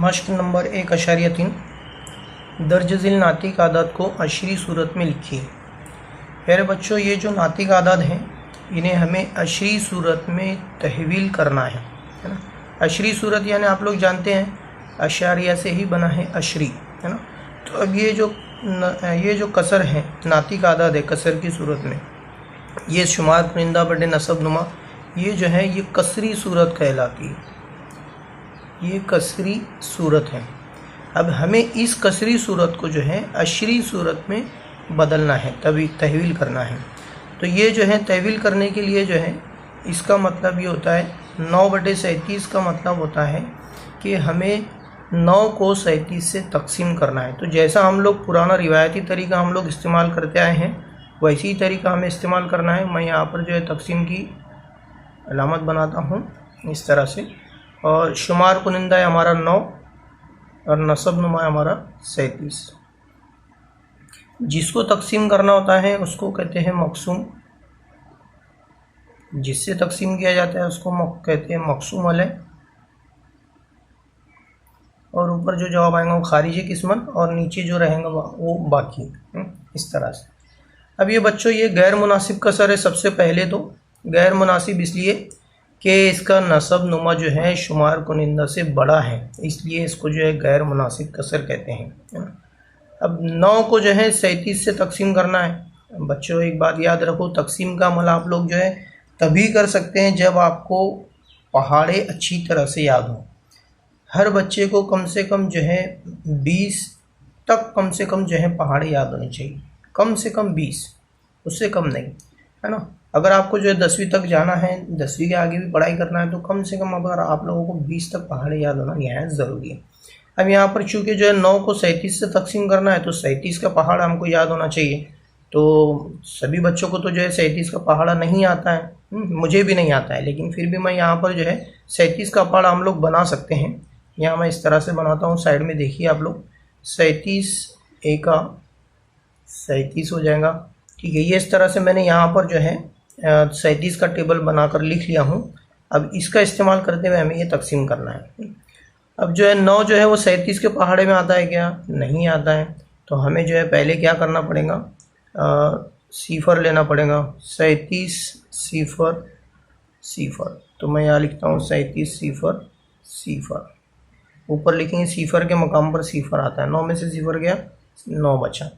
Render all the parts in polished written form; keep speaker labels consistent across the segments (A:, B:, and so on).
A: मश्क number 1.3 दर्ज झील नातिक आदाद को अशरी सूरत में लिखिए। प्यारे बच्चों, ये जो नातिक आदाद हैं इन्हें हमें अशरी सूरत में तहवील करना है ना। अशरी सूरत यानी आप लोग जानते हैं अशारिया से ही बना है अशरी, है ना। तो अब ये जो कसर है नातिक आदाद है कसर की सूरत में, ये शुमार कुनिंदा बड़े नसब नुमा, ये जो है ये कसरी सूरत कहलाती है, ये कसरी सूरत है। अब हमें इस कसरी सूरत को जो है अशरी सूरत में बदलना है, तभी तहवील करना है। तो ये जो है तहवील करने के लिए जो है इसका मतलब ये होता है 9/37 का मतलब होता है कि हमें 9 को 37 से तकसीम करना है। तो जैसा हम लोग पुराना रिवायती तरीका हम लोग इस्तेमाल करते आए हैं वैसे ही तरीका हमें इस्तेमाल करना है। मैं यहाँ पर जो है तकसीम की अलामत बनाता हूँ इस तरह से, और शुमार कुनिंदा है हमारा 9 और नसब नुमा हमारा 37। जिसको तकसीम करना होता है उसको कहते हैं मकसूम, जिससे तकसीम किया जाता है उसको कहते हैं मकसूम अलैह, और ऊपर जो जवाब आएगा वो खारिजी किस्मत और नीचे जो रहेगा वो बाकी, इस तरह से। अब ये बच्चों ये गैर मुनासिब कसर है। सबसे पहले तो गैर मुनासिब इसलिए कि इसका नसब नुमा जो है शुमार कुनिंदा से बड़ा है, इसलिए इसको जो है गैर मुनासिब कसर कहते हैं, है ना। अब 9 को जो है 37 से तकसीम करना है। बच्चों एक बात याद रखो, तकसीम का अमल आप लोग जो है तभी कर सकते हैं जब आपको पहाड़े अच्छी तरह से याद हो। हर बच्चे को कम से कम जो है 20 तक कम से कम जो है पहाड़े याद होने चाहिए, कम से कम 20, उससे कम नहीं, है ना। अगर आपको जो है 10वीं तक जाना है, 10वीं के आगे भी पढ़ाई करना है तो कम से कम अगर आप लोगों को 20 तक पहाड़े याद होना निहायत ज़रूरी है। अब यहाँ पर चूँकि जो है 9 को 37 से तकसीम करना है तो 37 का पहाड़ा हमको याद होना चाहिए। तो सभी बच्चों को तो जो है 37 का पहाड़ा नहीं आता है, मुझे भी नहीं आता है, लेकिन फिर भी मैं यहाँ पर जो है 37 का पहाड़ा हम लोग बना सकते हैं। यहाँ मैं इस तरह से बनाता हूँ, साइड में देखिए आप लोग, 37 एका 37 हो जाएगा, ठीक है। ये इस तरह से मैंने यहाँ पर जो है 37 का टेबल बनाकर लिख लिया हूँ। अब इसका इस्तेमाल करते हुए हमें ये तकसीम करना है। अब जो है 9 जो है वो 37 के पहाड़े में आता है क्या? नहीं आता है। तो हमें जो है पहले क्या करना पड़ेगा, सीफर लेना पड़ेगा, 37 सीफर सीफर। तो मैं यहाँ लिखता हूँ 37 सीफर सीफर, ऊपर लिखेंगे सीफर के मकाम पर सीफर आता है, 9 में से सीफर गया 9 बचा।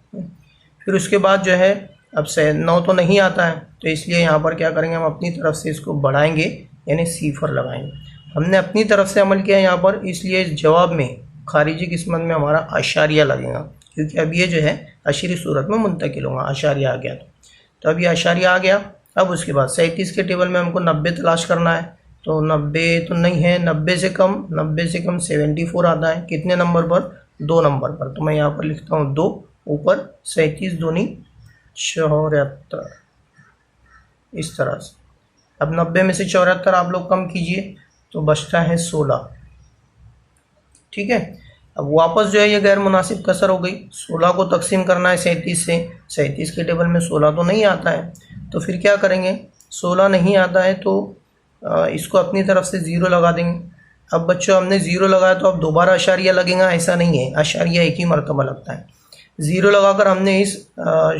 A: फिर उसके बाद जो है अब 9 तो नहीं आता है तो इसलिए यहाँ पर क्या करेंगे, हम अपनी तरफ से इसको बढ़ाएंगे यानी सीफर लगाएंगे। हमने अपनी तरफ से अमल किया यहाँ पर, इसलिए जवाब में खारिजी किस्मत में हमारा अशारिया लगेगा, क्योंकि अब ये जो है अशरी सूरत में मुंतकिल होगा, अशारिया आ गया। तो अब ये अशारिया आ गया। अब उसके बाद 37 के टेबल में हमको 90 तलाश करना है। तो 90 तो नहीं है, 90 से कम 74 आता है। कितने नंबर पर? 2 नंबर पर। तो मैं यहाँ पर लिखता हूँ 2, ऊपर 37 दूनी 74, इस तरह से। अब 90 में से 74 आप लोग कम कीजिए तो बचता है 16, ठीक है। अब वापस जो है ये गैर मुनासिब कसर हो गई। 16 को तकसीम करना है 37 से, 37 के टेबल में 16 तो नहीं आता है, तो फिर क्या करेंगे, 16 नहीं आता है तो इसको अपनी तरफ से 0 लगा देंगे। अब बच्चों हमने 0 लगाया तो अब दोबारा अशारिया लगेगा, ऐसा नहीं है, अशारिया एक ही मरतबा लगता है। 0 लगाकर हमने इस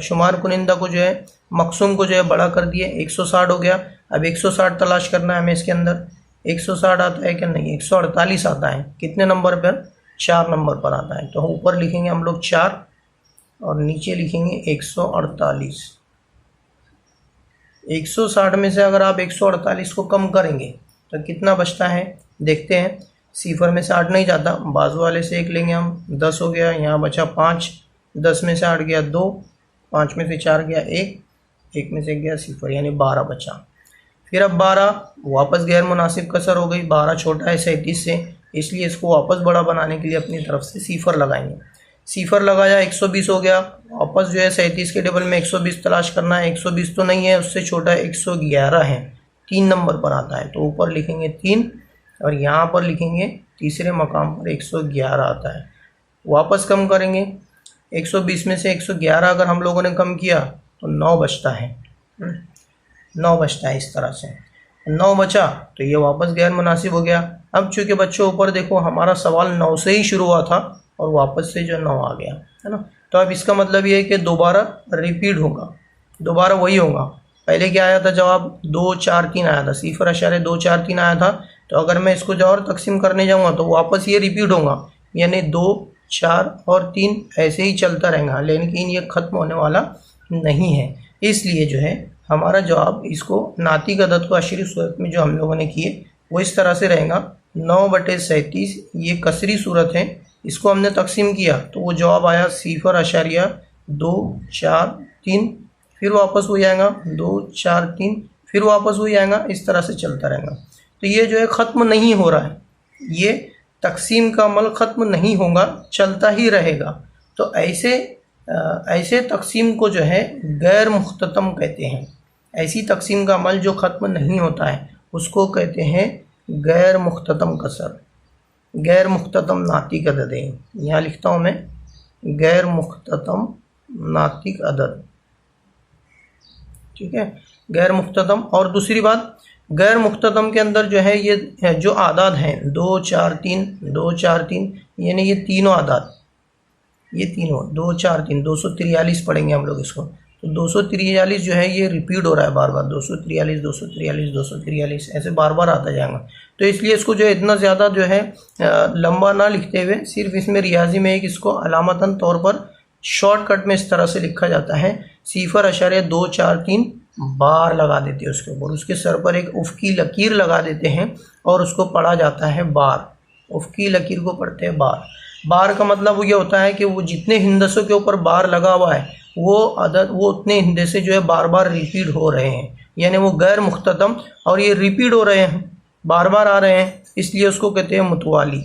A: शुमार कुनिंदा को जो है मकसूम को जो है बड़ा कर दिया, 160 हो गया। अब 160 तलाश करना है हमें इसके अंदर। 160 आता है क्या? नहीं, 148 आता है। कितने नंबर पर? 4 नंबर पर आता है। तो ऊपर लिखेंगे हम लोग 4 और नीचे लिखेंगे 148। 160 में से अगर आप 148 को कम करेंगे तो कितना बचता है देखते हैं। सीफर में से 8 नहीं जाता, बाजू वाले से 1 लेंगे हम, 10 हो गया। यहाँ बचा 5, 10 में से 8 गया 2, 5 में से 4 गया 1, 1 में से गया सीफर, यानी 12 बचा। फिर अब 12 वापस गैर मुनासिब कसर हो गई, 12 छोटा है 37 से, इसलिए इसको वापस बड़ा बनाने के लिए अपनी तरफ से सीफर लगाएंगे। सीफर लगाया 120 हो गया। वापस जो है 37 के टेबल में 120 तलाश करना है। 120 तो नहीं है, उससे छोटा 111 है, 3 नंबर पर आता है। तो ऊपर लिखेंगे 3 और यहाँ पर लिखेंगे तीसरे मकाम पर 111 आता है। वापस कम करेंगे, 120 में से 111 अगर हम लोगों ने कम किया तो 9 बचता है, 9 बचता है इस तरह से। 9 बचा तो ये वापस गैर मुनासिब हो गया। अब चूंकि बच्चों ऊपर देखो हमारा सवाल 9 से ही शुरू हुआ था और वापस से जो 9 आ गया है ना, तो अब इसका मतलब ये है कि दोबारा रिपीट होगा, दोबारा वही होगा। पहले क्या आया था जवाब 2 4 3 आया था, 0.243 आया था। तो अगर मैं इसको जो और तकसीम करने जाऊँगा तो वापस ये रिपीट होगा, यानी 2 4 और 3 ऐसे ही चलता रहेगा, लेकिन ये ख़त्म होने वाला नहीं है। इसलिए जो है हमारा जवाब इसको नातिक अदद को अशरी सूरत में जो हम लोगों ने किए वो इस तरह से रहेगा 9/37। ये कसरी सूरत है, इसको हमने तकसीम किया तो वो जवाब आया 0.243, फिर वापस हो जाएगा 2 4 3, फिर वापस हो जाएगा, इस तरह से चलता रहेगा। तो ये जो है ख़त्म नहीं हो रहा है, ये तकसीम का अमल ख़त्म नहीं होगा, चलता ही रहेगा। तो ऐसे तकसीम को जो है गैर मुख्ततम कहते हैं। ऐसी तकसीम का अमल जो ख़त्म नहीं होता है उसको कहते हैं गैर मुख्ततम कसर, गैर मुख्ततम नातिक अदद है। यहाँ लिखता हूँ मैं गैर मुख्ततम नातिक अदद, ठीक है, गैर मुख्ततम। और दूसरी बात, गैर मुख्ततम के अंदर जो है ये जो आदाद हैं 2 4 3 2 4 3, यानी ये तीनों आदाद, ये तीनों 2 4 3 243 पढ़ेंगे हम लोग इसको। तो 243 जो है ये रिपीट हो रहा है बार बार, 243 243 243 ऐसे बार बार आता जाएगा। तो इसलिए इसको जो है इतना ज़्यादा जो है लंबा ना लिखते हुए सिर्फ इसमें रियाजी में एक इसको अलामतन तौर पर शॉर्टकट में इस तरह से लिखा जाता है 0.243 बार लगा देते हैं उसके ऊपर, उसके सर पर एक उफ़की लकीर लगा देते हैं और उसको पढ़ा जाता है बार। उफ़की लकीर को पढ़ते हैं बार। बार का मतलब ये होता है कि वो जितने हिंदसों के ऊपर बार लगा हुआ है वो उतने हिंदसे जो है बार बार रिपीट हो रहे हैं, यानी वो गैर मुख्ततम और ये रिपीट हो रहे हैं, बार बार आ रहे हैं, इसलिए उसको कहते हैं मुतवाली।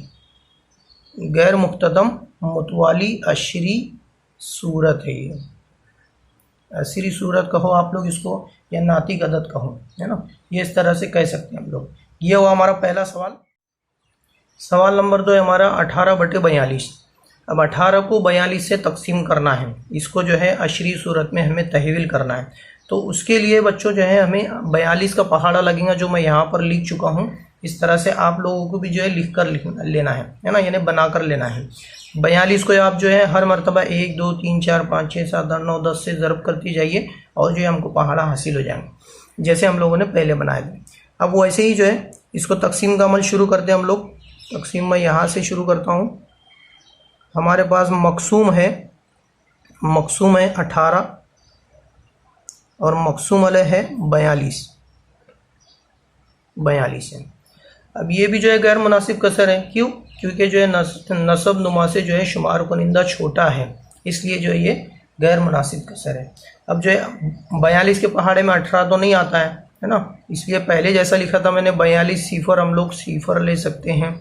A: गैर मुख्ततम मुतवाली अशरी सूरत है ये, अशरी सूरत कहो आप लोग इसको या नातिक अदद कहो, है ना, ये इस तरह से कह सकते हैं हम लोग। ये हुआ हमारा पहला सवाल। सवाल नंबर 2 है हमारा 18/42। अब 18 को 42 से तकसीम करना है, इसको जो है अशरी सूरत में हमें तहवील करना है। तो उसके लिए बच्चों जो है हमें 42 का पहाड़ा लगेगा, जो मैं यहाँ पर लिख चुका हूँ। इस तरह से आप लोगों को भी जो है लिख लेना है ना, यानी बना कर लेना है। 42 को आप जो है हर मरतबा 1 2 3 4 5 6 7 8 9 10 से ज़रब करती जाइए और जो है हमको पहाड़ा हासिल हो जाएंगे, जैसे हम लोगों ने पहले बनाए थे। अब वैसे ही जो है इसको तकसीम का अमल शुरू करते हैं हम लोग। तकसीम मैं यहाँ से शुरू करता हूँ। हमारे पास मकसूम है 18 और मकसूम अलग है 42 है। अब ये भी जो है गैर मुनासिब कसर है, क्यों? क्योंकि जो है नसब नुमा से जो है शुमार कुनिंदा छोटा है, इसलिए जो है ये गैर मुनासिब कसर है। अब जो है 42 के पहाड़े में 18 तो नहीं आता है ना, इसलिए पहले जैसा लिखा था मैंने 42 सिफर, हम लोग सिफर ले सकते हैं।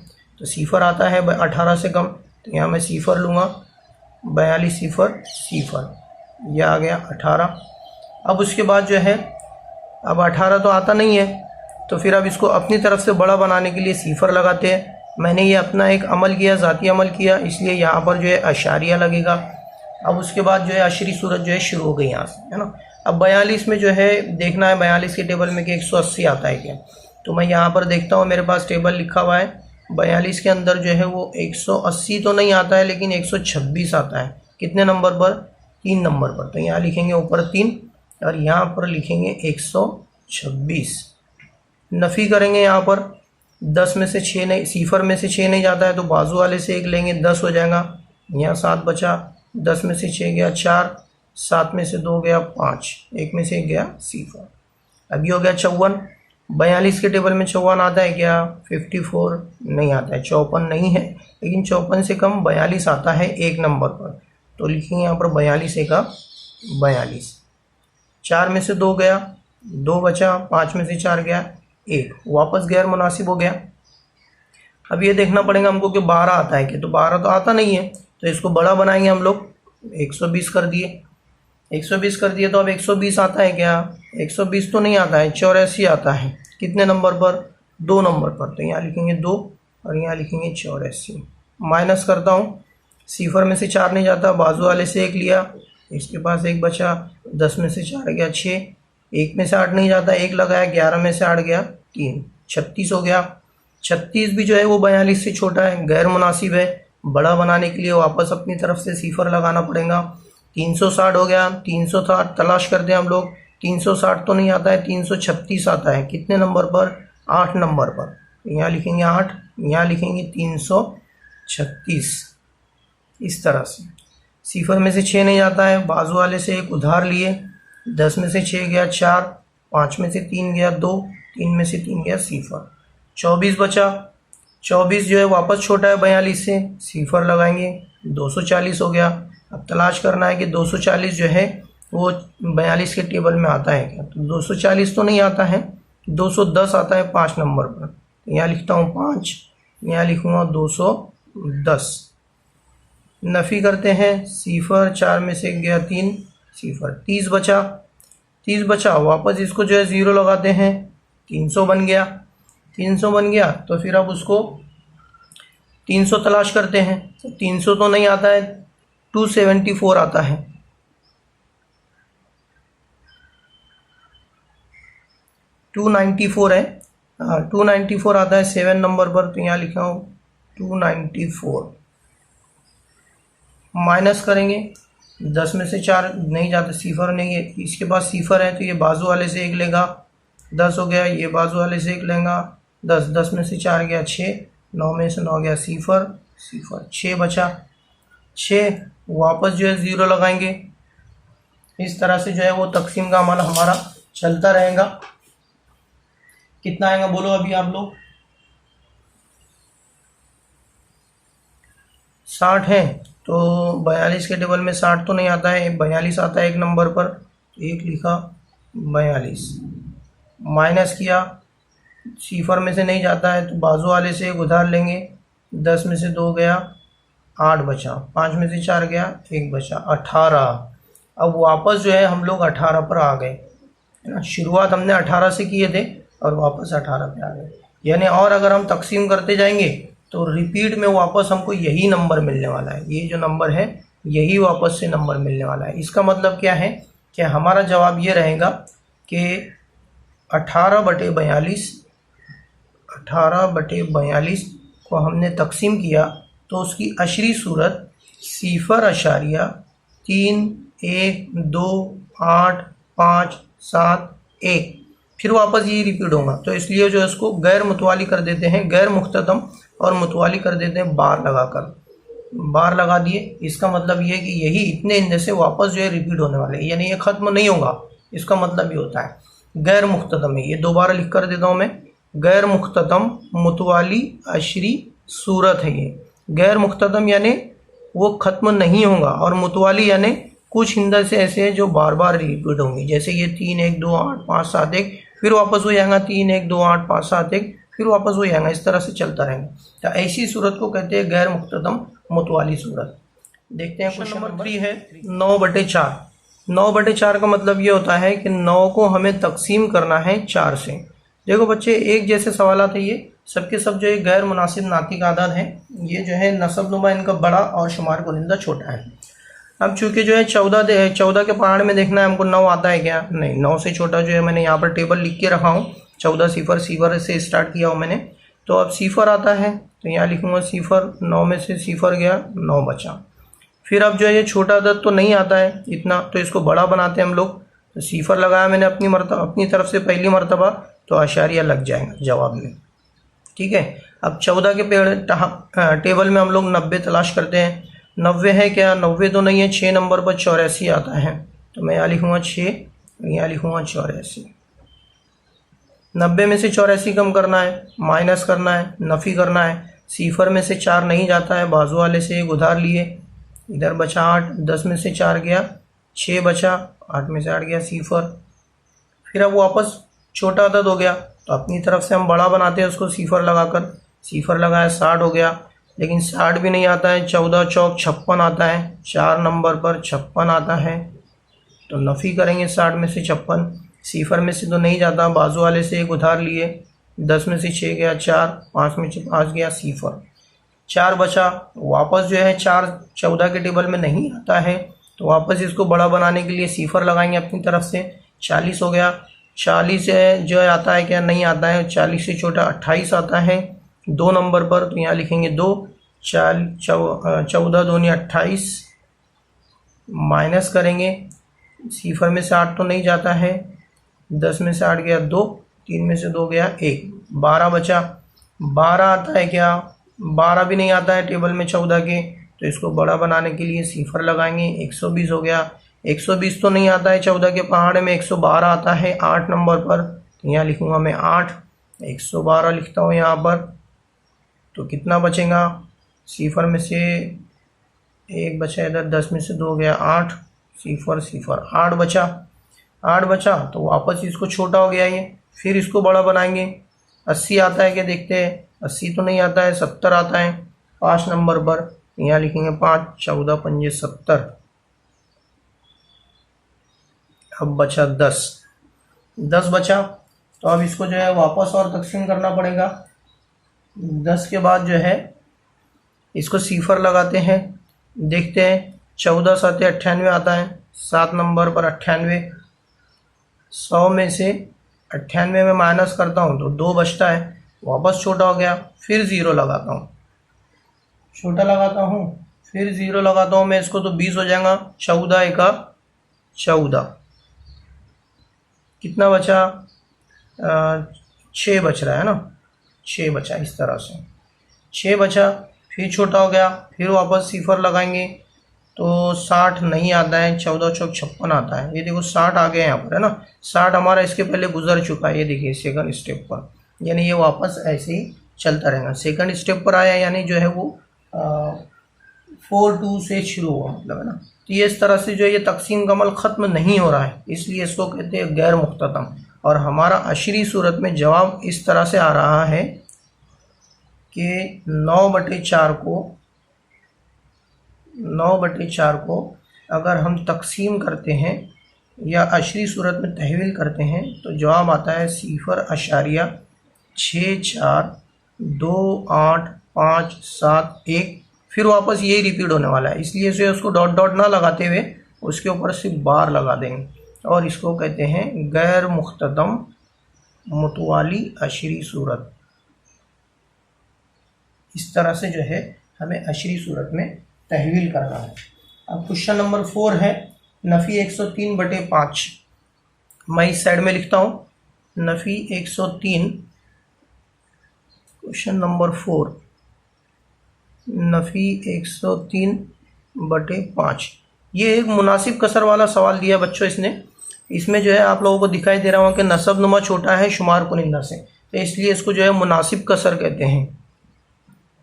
A: तो सिफर आता है 18 से कम, तो यहाँ मैं सिफर लूँगा, 42 सिफर, यह आ गया 18। अब उसके बाद जो है अब 18 तो आता नहीं है, तो फिर अब इसको अपनी तरफ से बड़ा बनाने के लिए सिफर लगाते हैं। मैंने ये अपना एक अमल किया, ज़ाती अमल किया, इसलिए यहाँ पर जो है अशारिया लगेगा। अब उसके बाद जो है अशरी सूरत जो है शुरू हो गई यहाँ से, है ना। अब 42 में जो है देखना है 42 के टेबल में कि 180 आता है क्या, तो मैं यहाँ पर देखता हूँ मेरे पास टेबल लिखा हुआ है 42 के अंदर जो है वो 180 तो नहीं आता है, लेकिन 126 आता है। कितने नंबर पर? 3 नंबर पर। तो यहाँ लिखेंगे ऊपर 3 और यहाँ पर लिखेंगे 126। नफ़ी करेंगे यहाँ पर 10 में से 6 नहीं, सिफर में से 6 नहीं जाता है, तो बाजू वाले से 1 लेंगे, 10 हो जाएगा। यहाँ 7 बचा, 10 में से 6 गया 4, 7 में से 2 गया 5, 1 में से 1 गया सिफर। अब ये हो गया 54। 42 के टेबल में 54 आता है क्या? 54 नहीं आता है, 54 नहीं है, लेकिन 54 से कम 42 आता है 1 नंबर पर। तो लिखेंगे यहाँ पर 42 का 42। 4 में से 2 गया, 2 बचा, 5 में से 4 गया 1, वापस गैर मुनासिब हो गया। अब ये देखना पड़ेगा हमको कि 12 आता है कि, तो 12 तो आता नहीं है, तो इसको बड़ा बनाएंगे हम लोग। 120 कर दिए, 120 कर दिए, तो अब 120 आता है क्या? 120 तो नहीं आता है, 84 आता है। कितने नंबर पर? 2 नंबर पर। तो यहाँ लिखेंगे 2 और यहाँ लिखेंगे 84। माइनस करता हूँ, सिफर में से 4 नहीं जाता, बाजू वाले से 1 लिया, इसके पास 1 बचा, 10 में से 4 गया 6, 1 में से 8 नहीं जाता, 1 लगाया, 11 में से 8 गया 3, 36 हो गया। 36 भी जो है वो 42 से छोटा है, गैर मुनासिब है। बड़ा बनाने के लिए वापस अपनी तरफ से सिफर लगाना पड़ेगा। 360 हो गया। 360 तलाश करते हैं हम लोग। 360 तो नहीं आता है, 336 आता है। कितने नंबर पर? 8 नंबर पर। यहाँ लिखेंगे 8, यहाँ लिखेंगे 336। इस तरह से सिफर में से 6 नहीं आता है, बाजू वाले से एक उधार लिए। 10 में से 6 गया 4, 5 में से 3 गया 2, 3 में से 3 गया सिफर। 24 बचा। 24 जो है वापस छोटा है 42 से, सिफर लगाएंगे। 240 हो गया। अब तलाश करना है कि 240 जो है वो 42 के टेबल में आता है क्या। तो 240 तो नहीं आता है, 210 आता है 5 नंबर पर। यहाँ लिखता हूँ 5, यहाँ लिखूँगा 210। नफ़ी करते हैं, सिफर 4 में से गया 3, सिफर। 30 बचा। 30 बचा, वापस इसको जो है 0 लगाते हैं। 300 बन गया। 300 बन गया तो फिर अब उसको 300 तलाश करते हैं। तो 300 तो नहीं आता है, 274 आता है। 294 है, 294 आता है 7 नंबर पर। तो यहाँ लिखा हूँ 294। माइनस करेंगे, 10 में से 4 नहीं जाता, सिफर नहीं है। इसके पास सिफर है तो ये बाजू वाले से 1 लेगा, 10 हो गया। ये बाजू वाले से 1 लेगा, 10। 10 में से 4 गया 6, 9 में से 9 गया सिफर, सिफर। 6 बचा। 6 वापस जो है 0 लगाएंगे। इस तरह से जो है वो तकसीम का अमल हमारा चलता रहेगा। कितना आएगा बोलो अभी आप लोग? 60 है तो 42 के टेबल में 60 तो नहीं आता है, 42 आता है 1 नंबर पर। 1 लिखा, 42। माइनस किया, सिफर में से नहीं जाता है तो बाजू वाले से एक उधार लेंगे। 10 में से 2 गया, 8 बचा। 5 में से 4 गया, 1 बचा, 18। अब वापस जो है हम लोग 18 पर आ गए, है ना। शुरुआत हमने 18 से किए थे और वापस 18 पे आ गए। यानी और अगर हम तकसीम करते जाएंगे तो रिपीट में वापस हमको यही नंबर मिलने वाला है। ये जो नंबर है यही वापस से नंबर मिलने वाला है। इसका मतलब क्या है कि हमारा जवाब ये रहेगा कि 18/42, 18/42 को हमने तकसीम किया तो उसकी अशरी सूरत 0.3128571। फिर वापस ये रिपीट होगा, तो इसलिए जो इसको गैर मुतवाली कर देते हैं, गैर मुख्ततम, और मुतवाली कर देते हैं बार लगाकर। बार लगा दिए, इसका मतलब ये है कि यही इतने इंदे से वापस जो है रिपीट होने वाले हैं, यानी ये ख़त्म नहीं होगा। इसका मतलब ये होता है गैर मुख्ततम है। ये दोबारा लिख कर देता हूँ मैं, गैर मुख्ततम मुतवाली अशरी सूरत है ये। गैर मुख्ततम यानी वो ख़त्म नहीं होगा, और मुतवाली यानी कुछ हिंदा से ऐसे हैं जो बार बार रिपीट होंगे। जैसे ये 3 1 2 8 5 7 1, फिर वापस हो जाएगा 3 1 2 8 5 7 1, फिर वापस हो जाएगा। इस तरह से चलता रहेगा। तो ऐसी सूरत को कहते हैं गैर मुख्ततम मुतवाली सूरत। देखते हैं क्वेश्चन नंबर 3 है 9/4। 9/4 का मतलब ये होता है कि 9 को हमें तकसीम करना है 4 से। देखो बच्चे, एक जैसे सवाल थे ये, सबके सब जो है गैर मुनासिब नातिक आदाद हैं। ये जो है नसब नुमा इनका बड़ा और शुमार कुनिंदा छोटा है। अब चूंकि जो है 14 के पहाड़ में देखना है हमको 9 आता है क्या? नहीं, 9 से छोटा जो है मैंने यहाँ पर टेबल लिख के रखा हूँ। 14 सिफर से स्टार्ट किया हूँ मैंने। तो अब सिफर आता है तो यहाँ लिखूँगा सिफर। 9 में से सिफर गया, 9 बचा। फिर अब जो है ये छोटा अदद तो नहीं आता है इतना, तो इसको बड़ा बनाते हैं हम लोग। तो सिफर लगाया मैंने अपनी तरफ से पहली मरतबा, तो आशारिया लग जाएगा जवाब में। ठीक है। अब 14 के टेबल में हम लोग 90 तलाश करते हैं। 90 है क्या? 90 तो नहीं है, 6 नंबर पर 84 आता है। तो मैं यहाँ लिखूँगा 6, यहाँ लिखूँगा 84। 90 में से 84 कम करना है, माइनस करना है, नफ़ी करना है। सिफर में से 4 नहीं जाता है, बाजू वाले से एक उधार लिए, इधर बचा 8। 10 में से 4 गया, 6 बचा। 8 में से 8 गया सिफर। फिर अब वापस छोटा अदद हो गया, तो अपनी तरफ से हम बड़ा बनाते हैं उसको सिफर लगाकर। सिफर लगाया, 60 हो गया, लेकिन 60 भी नहीं आता है। 14 चौक 56 आता है, 4 नंबर पर 56 आता है। तो नफ़ी करेंगे 60 में से 56। सिफर में से तो नहीं जाता, बाजू वाले से एक उधार लिए। 10 में से 6 गया 4, 5 में से 5 गया सिफर। 4 बचा। वापस जो है 4 14 के टेबल में नहीं आता है, तो वापस इसको बड़ा बनाने के लिए सिफर लगाएंगे अपनी तरफ से। 40 हो गया। 40 जो है आता है क्या, नहीं आता है। 40 से छोटा 28 आता है 2 नंबर पर, तो यहाँ लिखेंगे 2। 14 दूनी 28, माइनस करेंगे, सिफर में से 8 तो नहीं जाता है, 10 में से 8 गया 2, 3 में से 2 गया 1, 12 बचा। 12 आता है क्या, 12 भी नहीं आता है टेबल में 14 के, तो इसको बड़ा बनाने के लिए सिफर लगाएंगे। 120 हो गया। 120 तो नहीं आता है 14 के पहाड़ में, 112 आता है 8 नंबर पर, तो यहाँ लिखूंगा मैं 8, 112 लिखता हूँ यहाँ पर। तो कितना बचेगा, सिफर में से 1 बचा इधर, 10 में से 2 गया 8, सिफर सिफर 8 बचा। 8 बचा तो वापस इसको छोटा हो गया ये, फिर इसको बड़ा बनाएंगे। 80 आता है क्या देखते हैं, 80 तो नहीं आता है, 70 आता है 5 नंबर पर, यहाँ लिखेंगे 5, 14 पंजे 70। अब बचा 10 बचा, तो अब इसको जो है वापस और तकसीम करना पड़ेगा। 10 के बाद जो है इसको सिफर लगाते हैं, देखते हैं 14 7 98 आता है 7 नंबर पर 98। 100 में से 98 में माइनस करता हूँ तो 2 बचता है, वापस छोटा हो गया, फिर 0 लगाता हूँ, छोटा लगाता हूँ, फिर 0 लगाता हूँ मैं इसको, तो 20 हो जाएगा। 14 एका 14, कितना बचा, 6 बच रहा है ना, 6 बचा, इस तरह से 6 बचा, फिर छोटा हो गया, फिर वापस सिफर लगाएंगे तो 60 नहीं आता है, 14 चौक 56 आता है। ये देखो 60 आ गया यहाँ पर, है ना। 60 हमारा इसके पहले गुजर चुका है, ये देखिए सेकंड स्टेप पर, यानी ये वापस ऐसे ही चलता रहेगा। सेकंड स्टेप पर आया यानी जो है वो 4-2 से शुरू हुआ, मतलब, है ना। तो ये इस तरह से जो है ये तकसीम का अमल ख़त्म नहीं हो रहा है, इसलिए इसको कहते हैं गैर मुख्ततम। और हमारा अशरी सूरत में जवाब इस तरह से आ रहा है कि 9/4 को अगर हम तकसीम करते हैं या अशरी सूरत में तहवील करते हैं तो जवाब आता है 0.642857 फिर वापस यही रिपीट होने वाला है, इसलिए से उसको डॉट डॉट ना लगाते हुए उसके ऊपर सिर्फ बार लगा देंगे, और इसको कहते हैं गैर मुख्ततम मुतवाली अशरी सूरत। इस तरह से जो है हमें अशरी सूरत में तहवील करना है। अब क्वेश्चन नंबर 4 है नफ़ी 103/5। मैं इस साइड में लिखता हूँ नफ़ी 103, क्वेश्चन नंबर 4 नफ़ी 103/5। ये एक मुनासिब कसर वाला सवाल दिया बच्चों इसने। इसमें जो है आप लोगों को दिखाई दे रहा होगा कि नसब नुमा छोटा है शुमार कुनिंदा से, तो इसलिए इसको जो है मुनासिब कसर कहते हैं।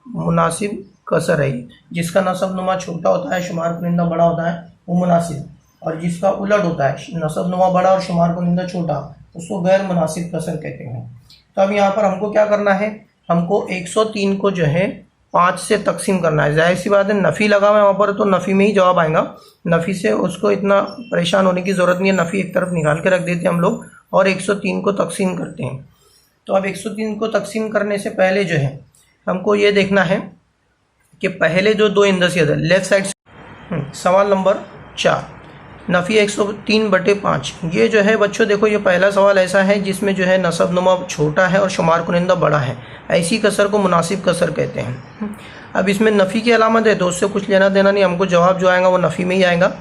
A: मुनासिब कसर है ये, जिसका नसब नुमा छोटा होता है शुमार कुनिंदा बड़ा होता है वो मुनासिब, और जिसका उलट होता है नसब नुमा बड़ा और शुमार कुनिंदा छोटा उसको गैर मुनासिब कसर कहते हैं। तो अब यहाँ पर हमको क्या करना है, हमको 103 को जो है 5 से तकसीम करना है। जाहिर सी बात है नफ़ी लगा हुआ है वहाँ पर, तो नफ़ी में ही जवाब आएगा। नफ़ी से उसको इतना परेशान होने की ज़रूरत नहीं है, नफ़ी एक तरफ निकाल के रख देते हैं हम लोग और 103 को तकसीम करते हैं। तो अब 103 को तकसीम करने से पहले जो है हमको ये देखना है कि पहले जो 2 इंदसियत है लेफ़्ट साइड से। सवाल नंबर 4 नफ़ी 103/5। ये जो है बच्चों देखो ये पहला सवाल ऐसा है जिसमें जो है नसब नुमा छोटा है और शुमार कुनिंदा बड़ा है, ऐसी कसर को मुनासिब कसर कहते हैं। अब इसमें नफ़ी की अलामत है तो उससे कुछ लेना देना नहीं, हमको जवाब जो आएगा वो नफ़ी में ही आएगा।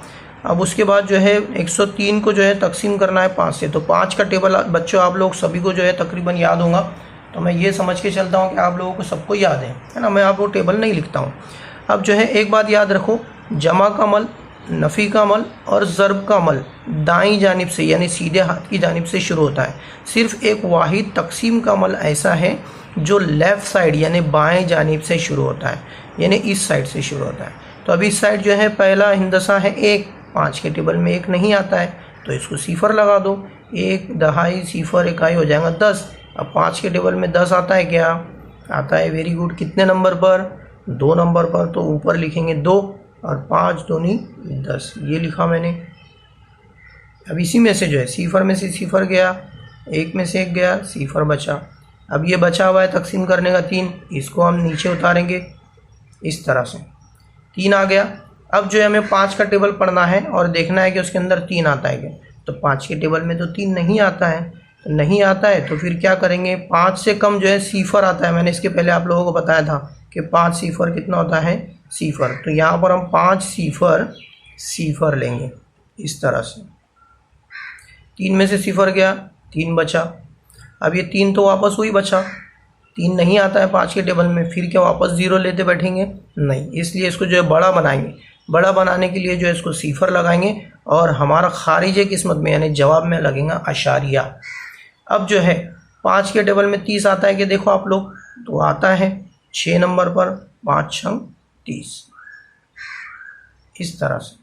A: अब उसके बाद जो है 103 को जो है तकसीम करना है 5 से, तो 5 का टेबल बच्चों आप लोग सभी को जो है तकरीबन याद होगा, तो मैं ये समझ के चलता हूँ कि आप लोगों को सबको याद है ना, मैं आपको टेबल नहीं लिखता हूँ। अब जो है एक बात याद रखो, जमा का अमल, नफ़ी का अमल और ज़र्ब का अमल दाईं जानिब से यानी सीधे हाथ की जानिब से शुरू होता है। सिर्फ एक वाहिद तकसीम का अमल ऐसा है जो लेफ़्ट साइड यानी बाएं जानिब से शुरू होता है, यानी इस साइड से शुरू होता है। तो अभी इस साइड जो है पहला हिंदसा है 1, 5 के टेबल में 1 नहीं आता है तो इसको सिफर लगा दो, 1 दहाई सिफर इकाई हो जाएगा 10। अब 5 के टेबल में 10 आता है क्या, आता है, वेरी गुड। कितने नंबर पर, 2 नंबर पर, तो ऊपर लिखेंगे 2 और 5 दूनी 10, ये लिखा मैंने। अब इसी में से जो है सिफर में से सिफर गया, 1 में से 1 गया, सिफर बचा। अब ये बचा हुआ है तकसीम करने का 3, इसको हम नीचे उतारेंगे इस तरह से, 3 आ गया। अब जो है हमें 5 का टेबल पढ़ना है और देखना है कि उसके अंदर 3 आता है क्या, तो 5 के टेबल में तो 3 नहीं आता है, नहीं आता है तो फिर क्या करेंगे, 5 से कम जो है सिफर आता है। मैंने इसके पहले आप लोगों को बताया था कि 5 सिफर कितना होता है, सिफर। तो यहाँ पर हम 5 सिफर लेंगे इस तरह से। 3 में से सिफर गया, 3 बचा। अब ये 3 तो वापस वही बचा, 3 नहीं आता है 5 के टेबल में, फिर क्या वापस 0 लेते बैठेंगे, नहीं। इसलिए इसको जो है बड़ा बनाएंगे। बड़ा बनाने के लिए जो है इसको सिफर लगाएंगे और हमारा खारिज किस्मत में यानी जवाब में लगेगा अशारिया। अब जो है 5 के टेबल में 30 आता है कि देखो आप लोग, तो आता है 6 नंबर पर, 5 6 30 इस तरह से।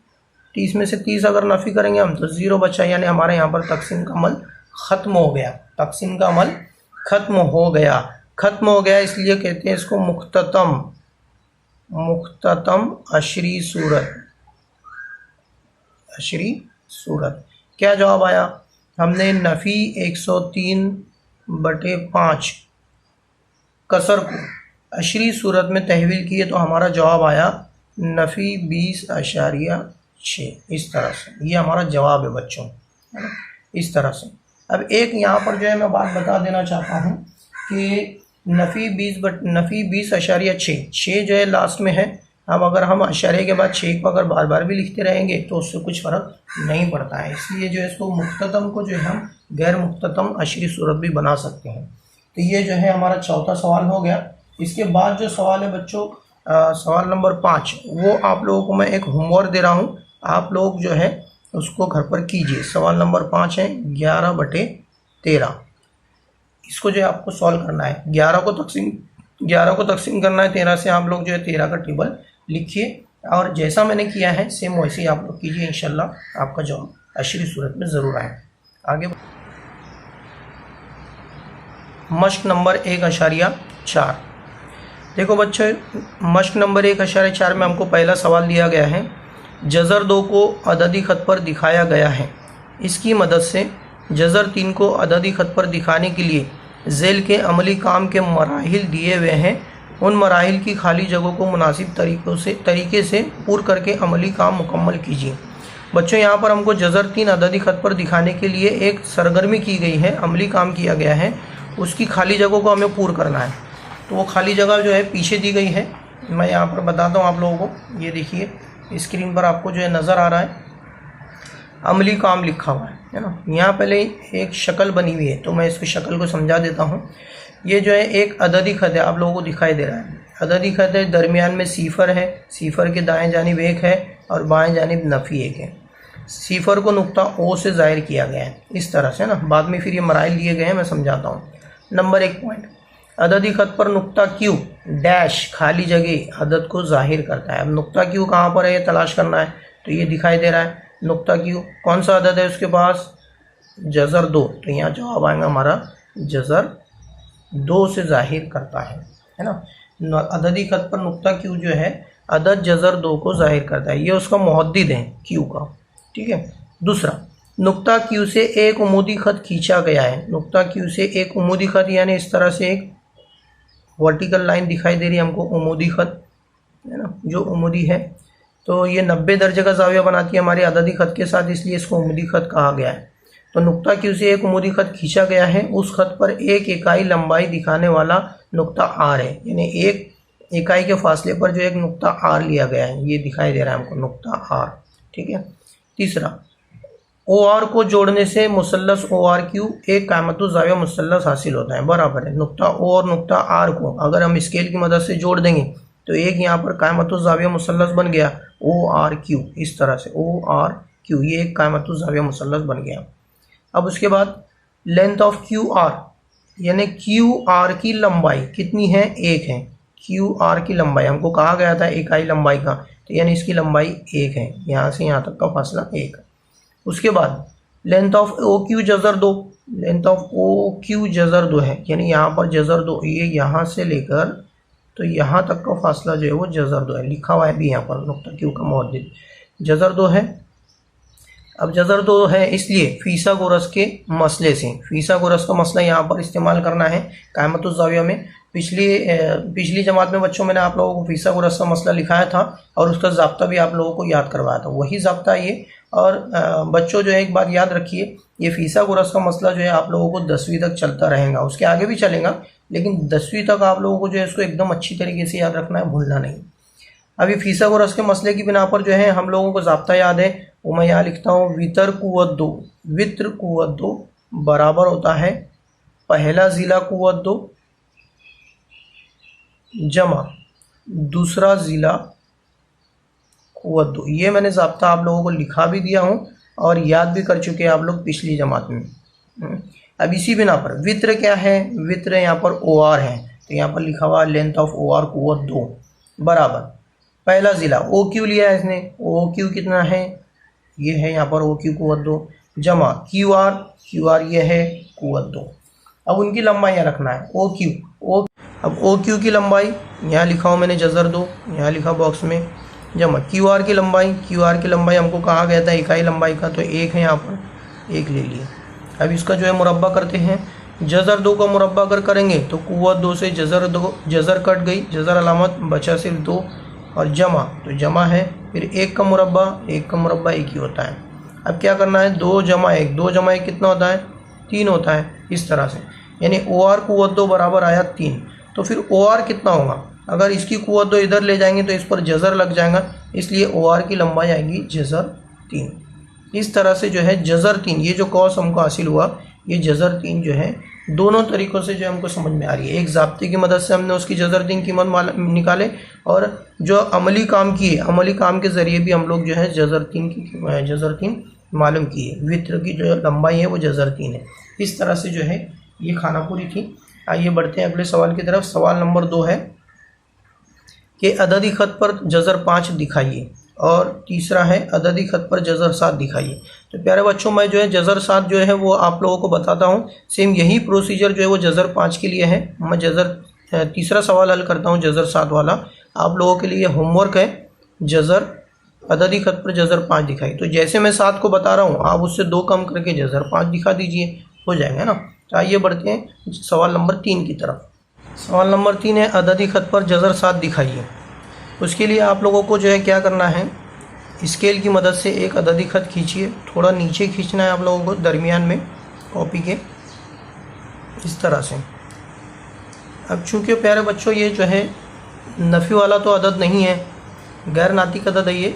A: 30 में से 30 अगर नफ़ी करेंगे हम तो 0 बचा, यानी हमारे यहाँ पर तकसीम का अमल ख़त्म हो गया। तकसीम का अमल ख़त्म हो गया, ख़त्म हो गया। इसलिए कहते हैं इसको मुख्ततम अशरी सूरत। अशरी सूरत क्या जवाब आया, हमने नफ़ी 103/5 कसर को अशरी सूरत में तहवील किए तो हमारा जवाब आया नफ़ी 20.6। इस तरह से ये हमारा जवाब है बच्चों, है ना, इस तरह से। अब एक यहाँ पर जो है मैं बात बता देना चाहता हूँ कि नफ़ी 20.6 जो है लास्ट में है। अब अगर हम अशारे के बाद 6 को अगर बार बार भी लिखते रहेंगे तो उससे कुछ फ़र्क नहीं पड़ता है। इसलिए जो है इसको मुख्ततम को जो है हम गैर मुख्ततम अशरी सूरत भी बना सकते हैं। तो ये जो है हमारा चौथा सवाल हो गया। इसके बाद जो सवाल है बच्चों, सवाल नंबर 5, वो आप लोगों को मैं एक होमवर्क दे रहा हूँ, आप लोग जो है उसको घर पर कीजिए। सवाल नंबर 5 है 11/13। इसको जो है आपको सॉल्व करना है। 11 को तकसीम करना है 13 से। आप लोग जो है 13 का टेबल लिखिए और जैसा मैंने किया है सेम वैसे ही आप लोग कीजिए। इंशाल्लाह आपका जवाब अशरी सूरत में ज़रूर आए। आगे मश्क नंबर 1.4। देखो बच्चों, मश्क नंबर 1.4 में हमको पहला सवाल दिया गया है, जज़र 2 को अददी ख़त पर दिखाया गया है। इसकी मदद से जज़र 3 को अददी ख़त पर दिखाने के लिए ज़ेल के अमली काम के मराहिल दिए हुए हैं। उन मराहिल की खाली जगहों को मुनासिब तरीके से पूर करके अमली काम मुकम्मल कीजिए। बच्चों यहाँ पर हमको जज़र 3 अददी ख़त पर दिखाने के लिए एक सरगर्मी की गई है, अमली काम किया गया है, उसकी खाली जगहों को हमें पूर करना है। तो वो खाली जगह जो है पीछे दी गई है, मैं यहाँ पर बताता हूँ आप लोगों को। ये देखिए स्क्रीन पर आपको जो है नज़र आ रहा है, अमली काम लिखा हुआ है ना। यहाँ पहले एक शक्ल बनी हुई है तो मैं इसकी शक्ल को समझा देता हूँ। ये जो है एक अददी ख़त है, आप लोगों को दिखाई दे रहा है, अददी ख़त है, दरमियान में सिफर है, सिफर के दाएं जानिब 1 है और बाएं जानिब नफ़ी 1 है। सिफर को नुक्ता ओ से ज़ाहिर किया गया है इस तरह से ना। बाद में फिर ये मराइल दिए गए हैं, मैं समझाता हूँ। नंबर 1 पॉइंट, अददी ख़त पर नुक्ता क्यू डैश खाली जगह अदद को ज़ाहिर करता है। अब नुक्ता क्यू कहाँ पर है ये तलाश करना है, तो ये दिखाई दे रहा है नुक्ता क्यू। कौन सा अदद है उसके पास, जज़र 2, तो यहाँ जवाब आएगा हमारा जज़र 2 से ज़ाहिर करता है ना। अददी ख़त पर नुक्ता क्यू जो है अदद जज़र 2 को ज़ाहिर करता है, ये उसका मुहद्दिद है क्यू का, ठीक है। दूसरा, नुक्ता क्यू से एक उमूदी ख़त खींचा गया है। नुक्ता क्यू से एक उमूदी ख़त यानी इस तरह से एक वर्टिकल लाइन दिखाई दे रही है हमको, उमूदी ख़त है ना, जो उमूदी है। तो ये 90 दर्जे का जाविया बनाती है हमारे अददी ख़त के साथ, इसलिए इसको उमूदी ख़त कहा गया है। तो नुक्ता क्यू से एक उमूदी ख़त खींचा गया है, उस ख़त पर 1 इकाई लंबाई दिखाने वाला नुक्ता आर है, यानी 1 इकाई के फासले पर जो एक नुक्ता आर लिया गया है, ये दिखाई दे रहा है हमको नुक्ता आर, ठीक है। तीसरा, ओ आर को जोड़ने से मुसल्लस ओ आर क्यू एक कायमतुल ज़ाविया मुसल्लस हासिल होता है, बराबर है। नुक्ता ओ और नुक्ता आर को अगर हम स्केल की मदद से जोड़ देंगे तो एक यहाँ पर कायमतुल ज़ाविया मुसल्लस बन गया ओ आर क्यू, इस तरह से ओ आर क्यू, ये एक कायमतुल ज़ाविया मुसल्लस बन गया। अब उसके बाद लेंथ ऑफ क्यू आर, यानी क्यू आर की लंबाई कितनी है, 1 है। क्यू आर की लंबाई हमको कहा गया था इकाई लंबाई का, तो यानी इसकी लंबाई 1 है, यहाँ से यहाँ तक का फासला 1 है। उसके बाद लेंथ ऑफ ओ क्यू जज़र 2, लेंथ ऑफ ओ क्यू जज़र 2 है, यानी यहाँ पर जज़र 2, ये यहाँ से लेकर तो यहाँ तक का फासला जो है वो जज़र 2 है, लिखा हुआ है भी यहाँ पर नुक्ता क्यू का मुहद्दिद जज़र 2 है। अब जज़र 2 है इसलिए फीसागोरस के मसले से, फीसागोरस का मसला यहाँ पर इस्तेमाल करना है कायमतुज़ ज़ाविया में। पिछली जमात में बच्चों मैंने आप लोगों को फीसागोरस का मसला लिखाया था और उसका ज़ाब्ता भी आप लोगों को याद करवाया था, वही ज़ाब्ता ये। और बच्चों जो है एक बात याद रखिए, ये फीसागोरस का मसला जो है आप लोगों को 10वीं तक चलता रहेगा, उसके आगे भी चलेगा, लेकिन 10वीं तक आप लोगों को जो है इसको एकदम अच्छी तरीके से याद रखना है, भूलना नहीं। अभी फीसागोरस के मसले की बिना पर जो है हम लोगों को ज़ाब्ता याद है, वो मैं यहाँ लिखता हूँ, वितर कुव्वत 2, वित्र कुव्वत 2 बराबर होता है पहला ज़िला कुव्वत 2 जमा दूसरा ज़िला कुव्वत 2। ये मैंने ज़ाब्ता आप लोगों को लिखा भी दिया हूँ और याद भी कर चुके हैं आप लोग पिछली जमात में। अब इसी बिना पर वित्र क्या है, वित्र यहाँ पर OR है, तो यहाँ पर लिखा हुआ लेंथ ऑफ OR कुव्वत 2 बराबर पहला ज़िला OQ लिया है इसने, OQ कितना है, ये है यहाँ पर OQ कुव्वत 2 जमा QR ये है कुव्वत 2। अब उनकी लंबाई यहाँ रखना है OQ। अब OQ की लंबाई यहाँ लिखा हूँ मैंने जज़र 2, यहाँ लिखा बॉक्स में, जमा QR की लंबाई हमको कहा गया था इकाई लंबाई का, तो 1 है यहाँ पर, 1 ले लिए। अब इसका जो है मुरब्बा करते हैं, जज़र 2 का मुरब्बा अगर करेंगे तो कुव्वत 2 से जज़र कट गई, जज़र अलामत बचा सिर्फ 2 और जमा, तो जमा है, फिर 1 का मुरब्बा 1 ही होता है। अब क्या करना है, 2 जमा 1 कितना होता है, 3 होता है, इस तरह से, यानी OR कुव्वत 2 बराबर आया 3। तो फिर OR कितना होगा, अगर इसकी कुव्वत 2 इधर ले जाएंगे तो इस पर जज़र लग जाएगा, इसलिए OR की लंबाई आएगी जज़र 3। इस तरह से जो है जज़र 3, ये जो कॉस हमको हासिल हुआ, ये जज़र 3 जो है दोनों तरीक़ों से जो हमको समझ में आ रही है। एक ज़ाब्ते की मदद से हमने उसकी जज़र 3 कीमत निकाले, और जो अमली काम किए, अमली काम के ज़रिए भी हम लोग जो है जज़र 3 मालूम किए। वित्र की जो लंबाई है वो जज़र 3 है। इस तरह से जो है ये खानापुरी थी। आइए बढ़ते हैं अगले सवाल की तरफ। सवाल नंबर 2 है कि अददी ख़त पर जज़र 5 दिखाइए, और तीसरा है अददी ख़त पर जज़र 7 दिखाइए। तो प्यारे बच्चों, मैं जो है जज़र 7 जो है वो आप लोगों को बताता हूँ। सेम यही प्रोसीजर जो है वो जज़र 5 के लिए है। मैं तीसरा सवाल हल करता हूँ जज़र 7 वाला। आप लोगों के लिए होमवर्क है, जज़र अददी ख़त पर जज़र 5 दिखाई। तो जैसे मैं 7 को बता रहा हूँ, आप उससे 2 कम करके जज़र 5 दिखा दीजिए, हो जाएगा ना। तो आइए बढ़ते हैं सवाल नंबर 3 की तरफ। सवाल नंबर 3 है अददी ख़त पर जज़र 7 दिखाइए। उसके लिए आप लोगों को जो है क्या करना है, स्केल की मदद से एक अददी ख़त खींचिए। थोड़ा नीचे खींचना है आप लोगों को, दरमियान में कॉपी के, इस तरह से। अब चूँकि प्यारे बच्चों ये जो है नफ़ी वाला तो अदद नहीं है, गैर नातिक अदद है ये,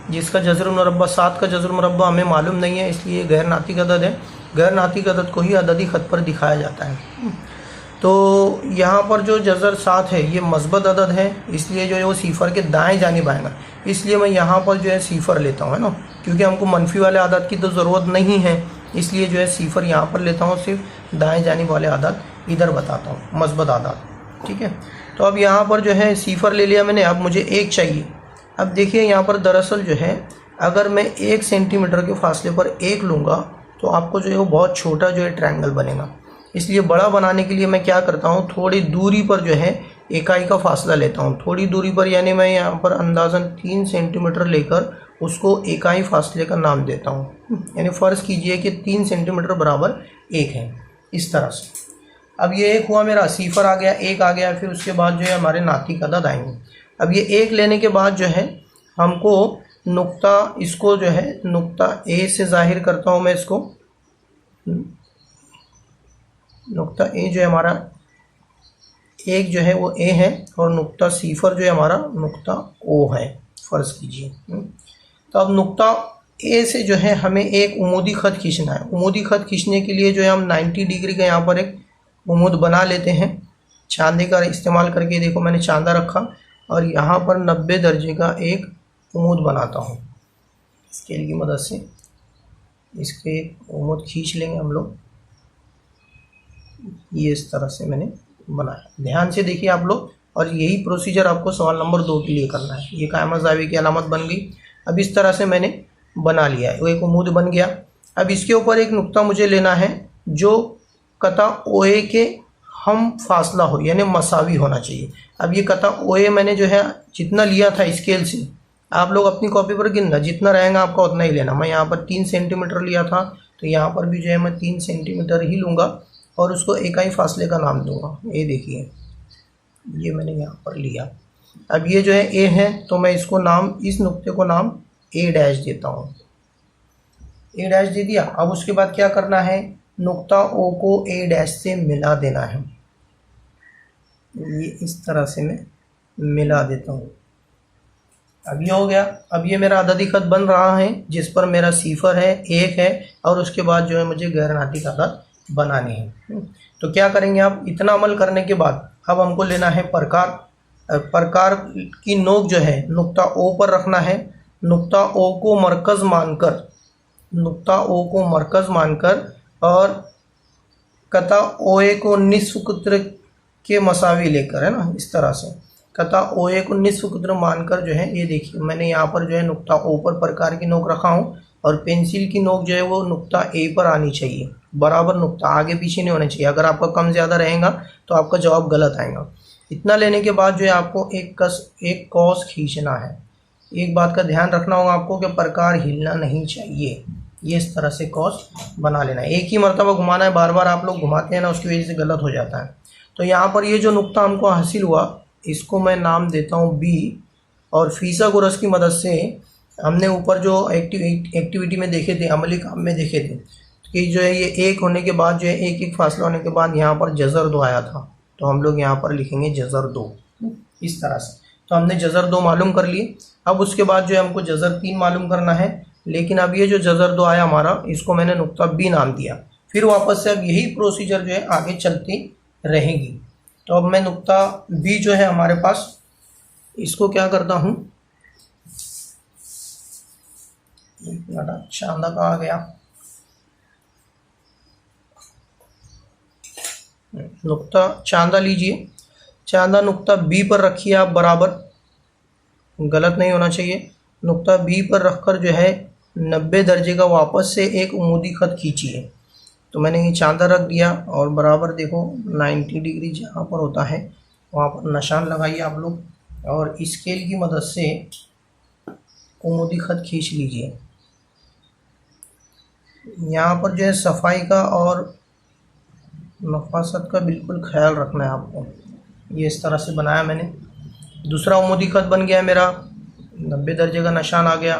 A: जिसका जज़र मुरब्बा 7 का जज़र मुरब्बा हमें मालूम नहीं है, इसलिए गैर नातिक अदद है। गैर नातिक अदद को ही अददी ख़त पर दिखाया जाता है। तो यहाँ पर जो जज़र 7 है ये मस्बत अदद है, इसलिए जो है वो सीफ़र के दाएं जानिब आएगा। इसलिए मैं यहाँ पर जो है सीफ़र लेता हूँ, है ना, क्योंकि हमको मनफी वाले आदत की तो ज़रूरत नहीं है, इसलिए जो है सीफ़र यहाँ पर लेता हूँ, सिर्फ दाएं जानिब वाले आदत इधर बताता हूँ, मस्बत आदत। ठीक है, तो अब यहाँ पर जो है सीफ़र ले लिया मैंने। अब मुझे 1 चाहिए। अब देखिए यहाँ पर दरअसल जो है अगर मैं 1 सेंटीमीटर के फासले पर 1 लूँगा तो आपको जो है वो बहुत छोटा जो है ट्रायंगल बनेगा। इसलिए बड़ा बनाने के लिए मैं क्या करता हूँ, थोड़ी दूरी पर जो है इकाई का फासला लेता हूँ। थोड़ी दूरी पर यानी मैं यहाँ पर अंदाज़न 3 सेंटीमीटर लेकर उसको इकाई फासले का नाम देता हूँ। यानी फ़र्ज़ कीजिए कि 3 सेंटीमीटर बराबर 1 है, इस तरह से। अब ये 1 हुआ मेरा, सीफ़र आ गया, 1 आ गया। फिर उसके बाद जो है हमारे नातिक अदद आएंगे। अब ये 1 लेने के बाद जो है हमको नुक्ता, इसको जो है नुक्ता A से ज़ाहिर करता हूँ मैं इसको। नुक्ता A जो है हमारा 1 जो है वो A है, और नुक्ता सीफ़र जो है हमारा नुक्ता O है, फ़र्ज़ कीजिए। तो अब नुक्ता A से जो है हमें एक उमूदी ख़त खींचना है। उमूदी ख़त खींचने के लिए जो है हम 90 डिग्री का यहाँ पर एक उमूद बना लेते हैं चांदे का इस्तेमाल करके। देखो मैंने चांदा रखा और यहाँ पर 90 दर्जे का एक उमूद बनाता हूँ। स्केल की मदद से इसके उमूद खींच लेंगे हम लोग। ये इस तरह से मैंने बनाया, ध्यान से देखिए आप लोग। और यही प्रोसीजर आपको सवाल नंबर 2 के लिए करना है। ये कायमा ज़ाविया की अलामत बन गई। अब इस तरह से मैंने बना लिया है, वो एक उमूद बन गया। अब इसके ऊपर एक नुक्ता मुझे लेना है जो कता OA के हम फासला हो, यानी मसावी होना चाहिए। अब ये कता OA मैंने जो है जितना लिया था स्केल से, आप लोग अपनी कॉपी पर गिनना, जितना रहेगा आपका उतना ही लेना। मैं यहाँ पर 3 सेंटीमीटर लिया था, तो यहाँ पर भी जो है मैं 3 सेंटीमीटर ही लूँगा और उसको इकाई फासले का नाम दूंगा। ये देखिए, ये मैंने यहाँ पर लिया। अब ये जो है ए है, तो मैं इसको नाम, इस नुक्ते को नाम ए डैश देता हूँ। ए डैश दे दिया। अब उसके बाद क्या करना है, नुक्ता ओ को ए डैश से मिला देना है। ये इस तरह से मैं मिला देता हूँ। अब ये हो गया। अब ये मेरा अददी खत बन रहा है, जिस पर मेरा सिफर है, 1 है, और उसके बाद जो है मुझे गैर नाटिक आदत बनानी है। तो क्या करेंगे आप, इतना अमल करने के बाद अब हमको लेना है प्रकार। प्रकार की नोक जो है नुक्ता ओ पर रखना है। नुक्ता ओ को मरकज़ मानकर, नुक्ता ओ को मरकज़ मानकर और कता ओ ए को निस्फ कुत्र के मसावी लेकर, है ना, इस तरह से कता ओ ए को निस्फ कुत्र मानकर जो है, ये देखिए मैंने यहाँ पर जो है नुक्ता ओ पर प्रकार की नोक रखा हूँ और पेंसिल की नोक जो है वो नुक्ता ए पर आनी चाहिए। बराबर नुक्ता, आगे पीछे नहीं होना चाहिए। अगर आपका कम ज़्यादा रहेगा तो आपका जवाब गलत आएगा। इतना लेने के बाद जो है आपको एक कॉस खींचना है। एक बात का ध्यान रखना होगा आपको कि प्रकार हिलना नहीं चाहिए। ये इस तरह से कॉस बना लेना है। एक ही मरतबा घुमाना है, बार बार आप लोग घुमाते हैं ना, उसकी वजह से गलत हो जाता है। तो यहाँ पर ये जो नुक्ता हमको हासिल हुआ, इसको मैं नाम देता हूँ बी। और फिसागोरस की मदद से हमने ऊपर जो एक्टिविटी में देखे थे, अमली काम में देखे थे कि जो है ये 1 होने के बाद जो है एक फासला होने के बाद यहाँ पर जज़र 2 आया था, तो हम लोग यहाँ पर लिखेंगे जज़र 2 इस तरह से। तो हमने जज़र 2 मालूम कर लिए। अब उसके बाद जो है हमको जज़र 3 मालूम करना है, लेकिन अब ये जो जज़र 2 आया हमारा, इसको मैंने नुक्ता बी नाम दिया। फिर वापस से अब यही प्रोसीजर जो है आगे चलती रहेगी। तो अब मैं नुक्ता बी जो है हमारे पास, इसको क्या करता हूँ, एक मिनट, चांदा का आ गया, नुक्ता चांदा लीजिए। चांदा नुक्ता बी पर रखिए आप, बराबर, गलत नहीं होना चाहिए। नुक्ता बी पर रखकर जो है 90 दर्जे का वापस से एक उमूदी खत खींचिए। तो मैंने ये चांदा रख दिया और बराबर देखो 90 डिग्री जहाँ पर होता है वहाँ पर निशान लगाइए आप लोग और स्केल की मदद से उमूदी खत खींच लीजिए। यहाँ पर जो है सफाई का और नफासत का बिल्कुल ख्याल रखना है आपको। ये इस तरह से बनाया मैंने। दूसरा उमूदी खत बन गया मेरा, 90 दर्जे का निशान आ गया।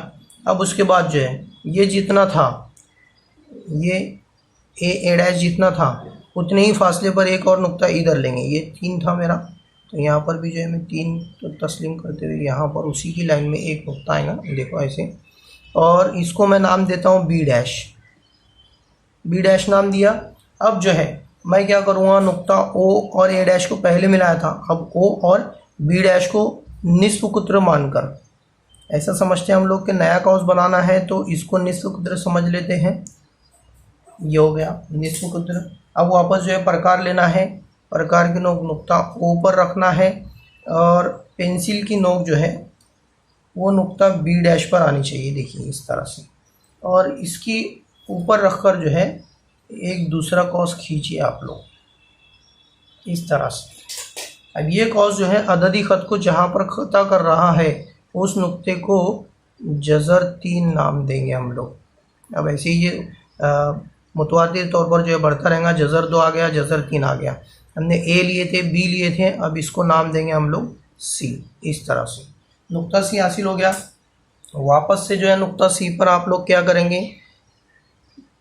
A: अब उसके बाद जो है ये जितना था, ये ए डैश जितना था, उतने ही फासले पर एक और नुक्ता इधर लेंगे। ये 3 था मेरा, तो यहाँ पर भी जो है मैं 3 तो तस्लीम करते हुए यहाँ पर उसी की लाइन में एक नुक्ता आएगा, देखो ऐसे। और इसको मैं नाम देता हूँ बी डैश। बी डैश नाम दिया। अब जो है मैं क्या करूँगा, नुक्ता ओ और ए डैश को पहले मिलाया था, अब ओ और बी डैश को निस्फ कुत्र मानकर, ऐसा समझते हैं हम लोग कि नया कौस बनाना है तो इसको निस्फ कुत्र समझ लेते हैं। ये हो गया निस्फ कुत्र। अब वापस जो है प्रकार लेना है। प्रकार की नोक नुक्ता ओ पर रखना है और पेंसिल की नोक जो है वो नुक्ता बी डैश पर आनी चाहिए, देखिए इस तरह से। और इसकी ऊपर रखकर जो है एक दूसरा कॉस खींचिए आप लोग इस तरह से। अब ये कॉस जो है अददी खत को जहाँ पर खता कर रहा है उस नुक्ते को जज़र 3 नाम देंगे हम लोग। अब ऐसे ही ये मुतवातिर तौर पर जो है बढ़ता रहेगा। जज़र 2 आ गया, जज़र 3 आ गया। हमने ए लिए थे, बी लिए थे, अब इसको नाम देंगे हम लोग सी, इस तरह से। नुक्ता सी हासिल हो गया। वापस से जो है नुक्ता सी पर आप लोग क्या करेंगे,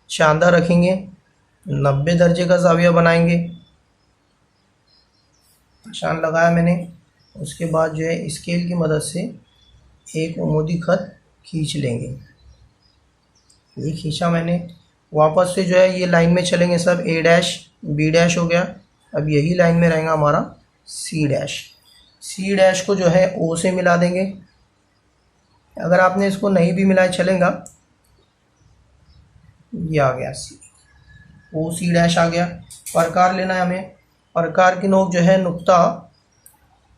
A: चांदा रखेंगे, 90 दर्जे का ज़ाविया बनाएंगे। निशान लगाया मैंने। उसके बाद जो है स्केल की मदद से एक उमूदी खत खींच लेंगे। ये खींचा मैंने। वापस से जो है ये लाइन में चलेंगे सब। ए डैश बी डैश हो गया। अब यही लाइन में रहेगा हमारा सी डैश। सी डैश को जो है ओ से मिला देंगे। अगर आपने इसको नहीं भी मिलाए चलेगा। ये आ गया सी, ओ सी डैश आ गया। प्रकार लेना है हमें। प्रकार की नोक जो है नुक्ता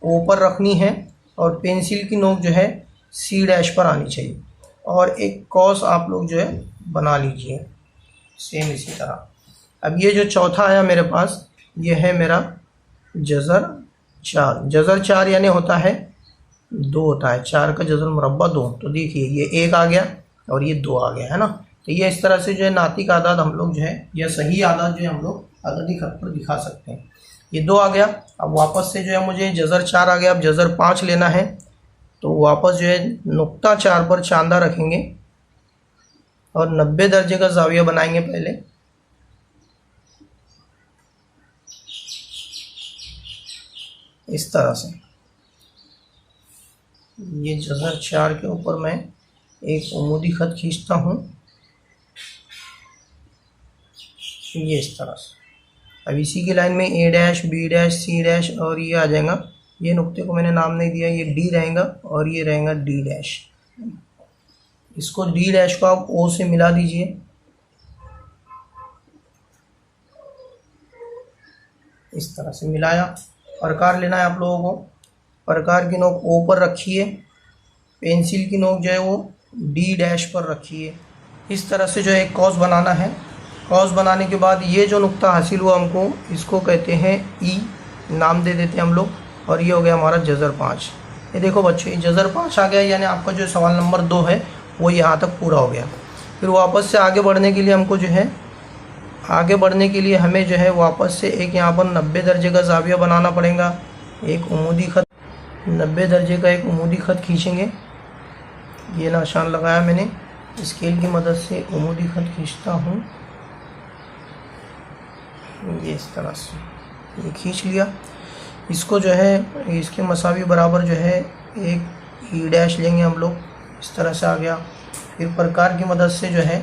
A: ओ पर रखनी है और पेंसिल की नोक जो है सी डैश पर आनी चाहिए। और एक कॉस आप लोग जो है बना लीजिए सेम इसी तरह। अब ये जो चौथा आया मेरे पास, ये है मेरा जज़र 4। जज़र 4 यानी होता है 2 होता है, 4 का जज़र मुरब्बा 2। तो देखिए ये 1 आ गया और ये 2 आ गया, है ना। तो ये इस तरह से जो है नातिक आदाद हम लोग जो है या सही आदाद जो है हम लोग अददी खत पर दिखा सकते हैं। ये 2 आ गया। अब वापस से जो है मुझे जज़र 4 आ गया, अब जज़र 5 लेना है। तो वापस जो है नुक्ता 4 पर चांदा रखेंगे और 90 दर्जे का जाविया बनाएंगे पहले। इस तरह से ये जज़र 4 के ऊपर मैं एक उमूदी ख़त खींचता हूँ, ये इस तरह से। अब इसी की लाइन में A dash, B dash, C dash और ये आ जाएगा। ये नुक्ते को मैंने नाम नहीं दिया, ये D रहेगा और ये रहेगा D डैश। इसको D डैश को आप O से मिला दीजिए। इस तरह से मिलाया। प्रकार लेना है आप लोगों को। प्रकार की नोक O पर रखिए, पेंसिल की नोक जो है वो D डैश पर रखिए। इस तरह से जो है एक कॉस बनाना है। कॉस बनाने के बाद ये जो नुक्ता हासिल हुआ हमको, इसको कहते हैं E, नाम दे देते हैं हम लोग। और ये हो गया हमारा जज़र 5। ये देखो बच्चों, ये जज़र 5 आ गया, यानी आपका जो सवाल नंबर 2 है वो यहाँ तक पूरा हो गया। फिर वापस से आगे बढ़ने के लिए हमको जो है हमें जो है वापस से एक यहाँ पर 90 दर्जे का जाविया बनाना पड़ेगा। एक उमूदी ख़त, 90 दर्जे का एक उमूदी ख़त खींचेंगे। ये निशान लगाया मैंने, स्केल की मदद से उमूदी ख़त खींचता हूँ, ये इस तरह से ये खींच लिया। इसको जो है इसके मसावी बराबर जो है एक E डैश लेंगे हम लोग, इस तरह से आ गया। फिर प्रकार की मदद से जो है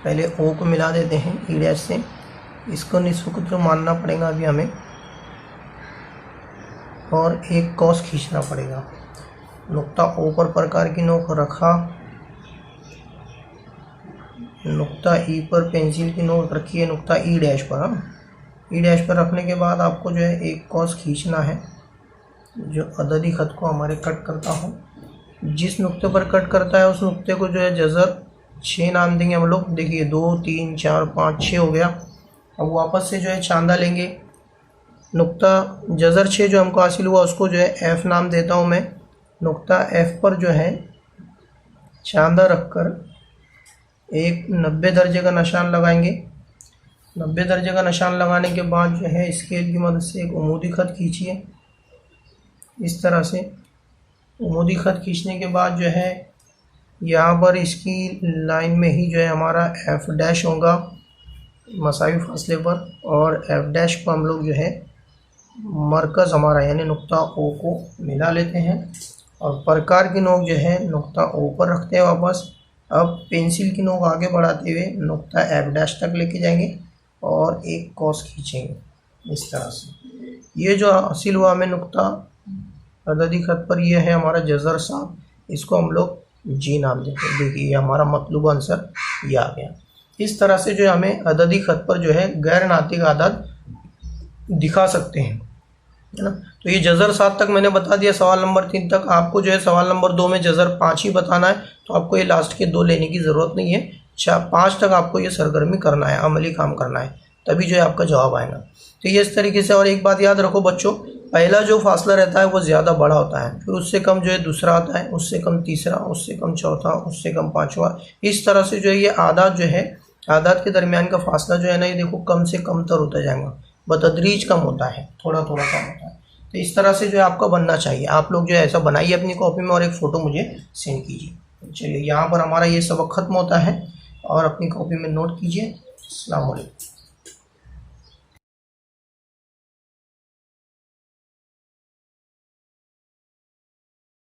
A: पहले O को मिला देते हैं E डैश से। इसको निस्फ कुत्र मानना पड़ेगा अभी हमें, और एक कॉस खींचना पड़ेगा। नुक्ता O पर प्रकार की नोक रखा, नुक्ता E पर पेंसिल की नोक रखी है, नुक्ता E डैश पर। E डैश पर रखने के बाद आपको जो है एक कॉस खींचना है जो अददी ख़त को हमारे कट करता हो। जिस नुक्ते पर कट करता है उस नुक्ते को जो है जज़र 6 नाम देंगे हम लोग। देखिए 2 3 4 5 6 हो गया। अब वापस से जो है चांदा लेंगे। नुक्ता जज़र 6 जो हमको हासिल हुआ उसको जो है F नाम देता हूँ मैं। नुक्ता F पर जो है चांदा रखकर एक 90 दर्जे का निशान लगाएंगे। 90 दर्जे का निशान लगाने के बाद जो है स्केल की मदद से एक उमूदी ख़त खींचिए। इस तरह से उमूदी ख़त खींचने के बाद जो है यहाँ पर इसकी लाइन में ही जो है हमारा F डैश होगा मसावी फासले पर, और F डैश को हम लोग जो है मरकज़ हमारा यानी नुक्ता O को मिला लेते हैं और प्रकार की नोक जो है नुक्ता O पर रखते हैं वापस। अब पेंसिल की नोक आगे बढ़ाते हुए नुक्ता F डैश तक लेके जाएंगे और एक कॉस खींचेंगे इस तरह से। ये जो हासिल हुआ हमें नुक्ता अददी ख़त पर, यह है हमारा जज़र 7। इसको हम लोग G नाम देते हैं। देखिए ये हमारा मतलूब आंसर ये आ गया। इस तरह से जो हमें अददी ख़त पर जो है गैर नातिक आदाद दिखा सकते हैं, है ना। तो ये जज़र 7 तक मैंने बता दिया। सवाल नंबर 3 तक आपको जो है सवाल नंबर 2 में जज़र 5 ही बताना है, तो आपको ये लास्ट के 2 लेने की ज़रूरत नहीं है। 5 तक आपको ये सरगर्मी करना है, अमली काम करना है, तभी जो है आपका जवाब आएगा। तो ये इस तरीके से। और एक बात याद रखो बच्चों, पहला जो फासला रहता है वो ज़्यादा बड़ा होता है, फिर उससे कम जो है दूसरा आता है, उससे कम तीसरा, उससे कम चौथा, उससे कम पाँचवा। इस तरह से जो है ये आदाद जो है, आदाद के दरमियान का फासला जो है ना, ये देखो कम से कम तर होता जाएगा, बतदरीज कम होता है, थोड़ा थोड़ा कम होता है। तो इस तरह से जो है आपका बनना चाहिए। आप लोग जो है ऐसा बनाइए अपनी कॉपी में और एक फ़ोटो मुझे सेंड कीजिए। चलिए यहाँ पर हमारा ये सबक ख़त्म होता है और अपनी कॉपी में नोट कीजिए। अस्सलाम वालेकुम।